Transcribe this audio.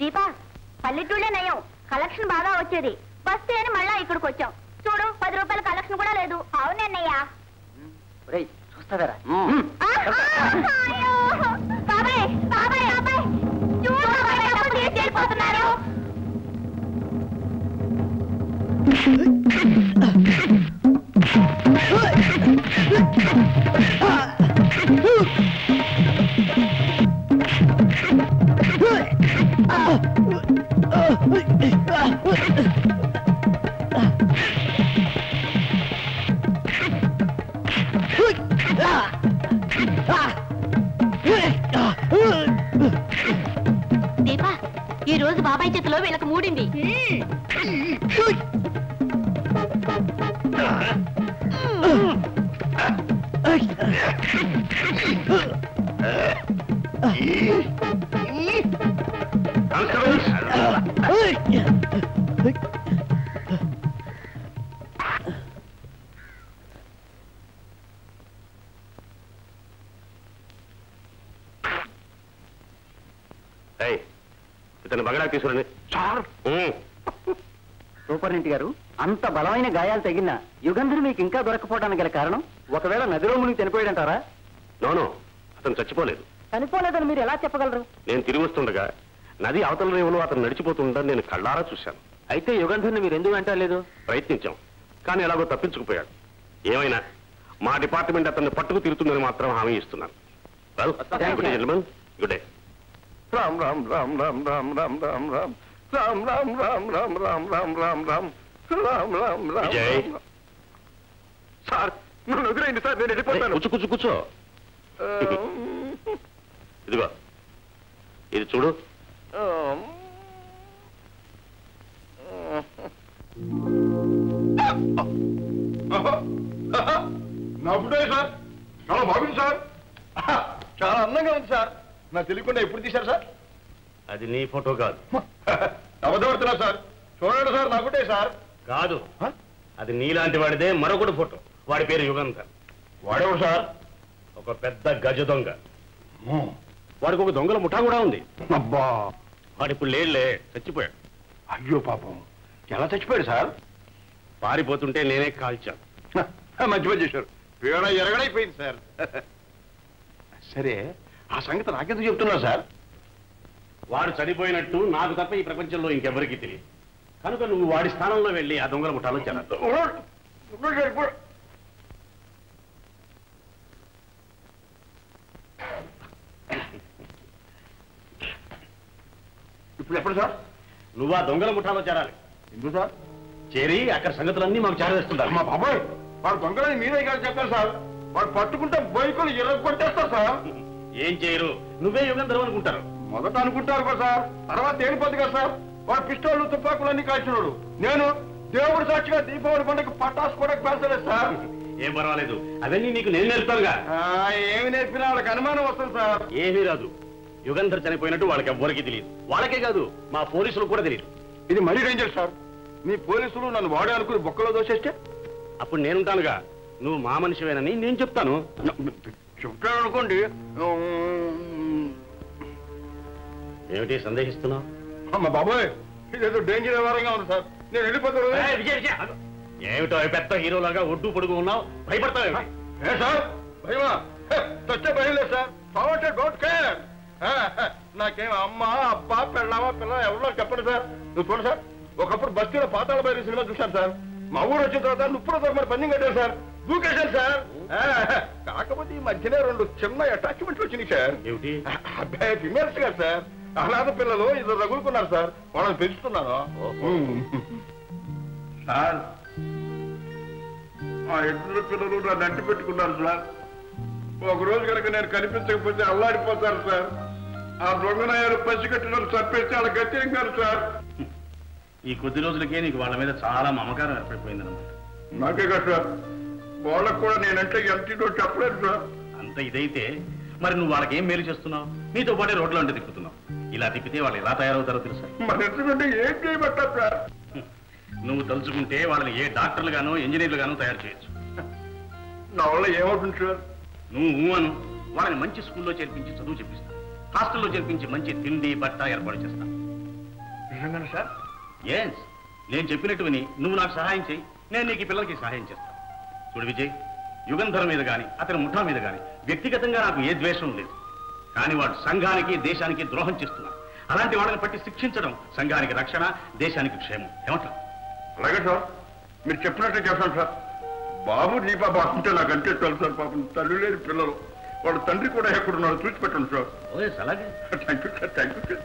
దీపా పల్లెటూళ్ళే నయం, కలెక్షన్ బాగా వచ్చేది. వస్తే అని మళ్ళా ఇక్కడికి వచ్చాం. చూడు 10 రూపాయల కలెక్షన్ కూడా లేదు. అవునన్నయ్యా. చూస్తారా బాబాయ్ బాబాయ్ బాబాయ్ చూడు బాబాయ్ డబ్బులు తీసుకెళ్ళిపోతున్నారు. దీపా ఈ రోజు బాబాయ్ చేతిలో వీళ్ళకి మూడింది. ఇతను బగడా తీసుకురండి. సూపరింటెండెంట్ గారు, అంత బలమైన గాయాలు తగిన యుగంధర్ మీకు ఇంకా దొరకపోవడానికి గల కారణం ఒకవేళ నదిలో మునిగి చనిపోయాడంటారా? నోను, అతను చచ్చిపోలేదు. చనిపోలేదని మీరు ఎలా చెప్పగలరు? నేను తిరిగి వస్తుండగా నది అవతల రేవులో అతను నడిచిపోతుండగా నేను కళ్ళారా చూశాను. అయితే యుగంధర్ని మీరు ఎందుకు వెంటలేదు? ప్రయత్నించాం, కానీ ఎలాగో తప్పించుకుపోయాడు. ఏమైనా మా డిపార్ట్మెంట్ అతన్ని పట్టుకు తిరుగుతుందని మాత్రం హామీ ఇస్తున్నాను. Good day. Ram Ram Ram Ram Ram Ram Ram Ram Ram Ram Ram Ram Ram Ram Ram Ram Ram Ram Ram. Sir నన్ను వదిలేయండి సార్, నేను వెళ్ళిపోతాను. కూర్చో కూర్చో కూర్చో. ఇదిగో ఇది చూడు. నా ఫోటో సార్, చాలా బాగుంది సార్, చాలా అందంగా ఉంది సార్. నాకు తెలియకుండా ఎప్పుడు తీశారు సార్? అది నీ ఫోటో కాదు. అబద్ధపడుతున్నా సార్, చూడండి సార్, నా ఫోటో సార్. కాదు, అది నీలాంటి వాడిదే మరొకటి ఫోటో. వాడి పేరు యుగంధర్. వాడేవాడు సార్? ఒక పెద్ద గజ దొంగ. వాడికి ఒక దొంగల ముఠా కూడా ఉంది. అబ్బా, వాడు ఇప్పుడు లేడులే, చచ్చిపోయాడు. అయ్యో పాపం, ఎలా చచ్చిపోయాడు సార్? పారిపోతుంటే నేనే కాల్చాను. మంచి పని చేశారు, పేడ ఎరగడైపోయింది సార్. సరే, ఆ సంగతి నాకెందుకు చెప్తున్నా సార్? వాడు చనిపోయినట్టు నాకు తప్ప ఈ ప్రపంచంలో ఇంకెవరికీ తెలియదు. కనుక నువ్వు వాడి స్థానంలో వెళ్ళి ఆ దొంగల ముఠాలో చేరద్దు. ఇప్పుడు ఎప్పుడు సార్? నువ్వు ఆ దొంగల ముఠాలో చేరాలి. ఎందుకు సార్? చేరి అక్కడ సంగతులన్నీ మాకు చేరవేస్తుంటారు. మా బాబాయ్, వాడు దొంగలని మీరే కాదు చెప్తారు సార్. వాడు పట్టుకుంటే బైకులు ఎర్రగొట్టేస్తారు సార్. ఏం చేయరు, నువ్వే యుగంధరం అనుకుంటారు. మొదట అనుకుంటారు కదా సార్, తర్వాత తేలిపోద్ది కదా సార్. వాడు పిస్టోళ్ళు తుపాకులన్నీ కాల్చినాడు. నేను దేవుడు సాక్షిగా దీపావళి పండుగ పటాసు కూడా పేల్చలేదు సార్. ఏం పర్వాలేదు, అవన్నీ నీకు నేను నేర్పుతానుగా. ఏమి నేర్పినా వాళ్ళకి అనుమానం వస్తుంది సార్. ఏమీ రాదు. యుగంధర్ చనిపోయినట్టు వాళ్ళకి ఎవ్వరికీ తెలియదు. వాళ్ళకే కాదు, మా పోలీసులు కూడా తెలియదు. ఇది మరీ డేంజర్ సార్. మీ పోలీసులు నన్ను వాడే అనుకుని బొక్కలో దోసేస్తే అప్పుడు నేనుంటానుగా. నువ్వు మా మనిషివేనని నేను చెప్తాను. చెప్తాను అనుకోండి. ఏమిటి సందేహిస్తున్నావు? అమ్మ బాబోయ్, ఇదేదో డేంజర్ వ్యవహారంగా ఉంది సార్. నేను వెళ్ళిపోతాను. ఏమిటో పెద్ద హీరోలాగా ఒడ్డు పొడుగు ఉన్నావు, భయపడతావు ఏ సార్? భయమా? చచ్చే భయం లేదు సార్. కాబట్టి డోంట్ కేర్. నాకేం అమ్మ అబ్బా పెళ్ళామా పిల్ల ఎవరో చెప్పండి సార్. నువ్వు చూడు సార్, ఒకప్పుడు బస్తీలో పాతాళ భైరవి సినిమా చూశాను సార్. మా ఊరు వచ్చిన తర్వాత నుప్పుడు మరి పందెం కట్టారు సార్, దూకేశాను సార్. కాకపోతే ఈ మధ్యనే 2 చిన్న అటాచ్మెంట్లు వచ్చినాయి సార్. ఏమిటి? అబ్బాయి ఫిమేల్స్ గారు సార్. అనాథ పిల్లలు 2 రగులుకున్నారు సార్. వాళ్ళని పెంచుతున్నాను సార్. మా 2 పిల్లలు నన్ను అంటి పెట్టుకున్నారు సార్. ఒక రోజు కనుక నేను కనిపించకపోతే అల్లాడిపోతారు సార్. ఆ దొంగనాయాలు పసిగట్టిన చంపేస్తే వాళ్ళ గతి ఏం కాదు సార్. ఈ కొద్ది రోజులకే నీకు వాళ్ళ మీద చాలా మమకారం ఏర్పడిపోయిందన్నమాట. నాకే కదా సార్, వాళ్ళకు కూడా నేనంటే ఎంతో చెప్పలేదు సార్. అంత ఇదైతే మరి నువ్వు వాళ్ళకి ఏం మేలు చేస్తున్నావు? నీతో పాటే రోడ్లో అంటే తిప్పుతున్నావు. ఇలా తిప్పితే వాళ్ళు ఎలా తయారవుతారో తెలుసా? మరి ఎందుకంటే ఏం చేయబట్టారు సార్? నువ్వు తలుచుకుంటే వాళ్ళని ఏ డాక్టర్లు గానో ఇంజనీర్లు గానో తయారు చేయొచ్చు. నా వల్ల ఏమవుతుంది సార్? నువ్వు అను, వాళ్ళని మంచి స్కూల్లో చేర్పించి చదువు చెప్పిస్తా. హాస్టల్లో చేర్పించి మంచి తిండి బట్ట ఏర్పాటు చేస్తా. నిజంగానే సార్? ఎస్, నేను చెప్పినట్టు విని నువ్వు నాకు సహాయం చేయి, నేను నీకు ఈ పిల్లలకి సహాయం చేస్తాను. చూడు విజయ్, యుగంధర్ మీద కానీ అతని ముఠా మీద కానీ వ్యక్తిగతంగా నాకు ఏ ద్వేషం లేదు. కానీ వాడు సంఘానికి దేశానికి ద్రోహం చేస్తున్నాడు. అలాంటి వాళ్ళని పట్టి శిక్షించడం సంఘానికి రక్షణ, దేశానికి క్షేమం. ఏమంటావు? అలాగే సార్, మీరు చెప్పినట్టే చేస్తాను సార్. బాబు దీపా బాగుంటే నాకంటే తెలుసు సార్. పాపం తల్లి లేని పిల్లలు, వాళ్ళ తండ్రి కూడా ఎక్కడున్నారో చూసి పెట్టండి సార్. ఓ అలాగే. Thank you sir, thank you sir.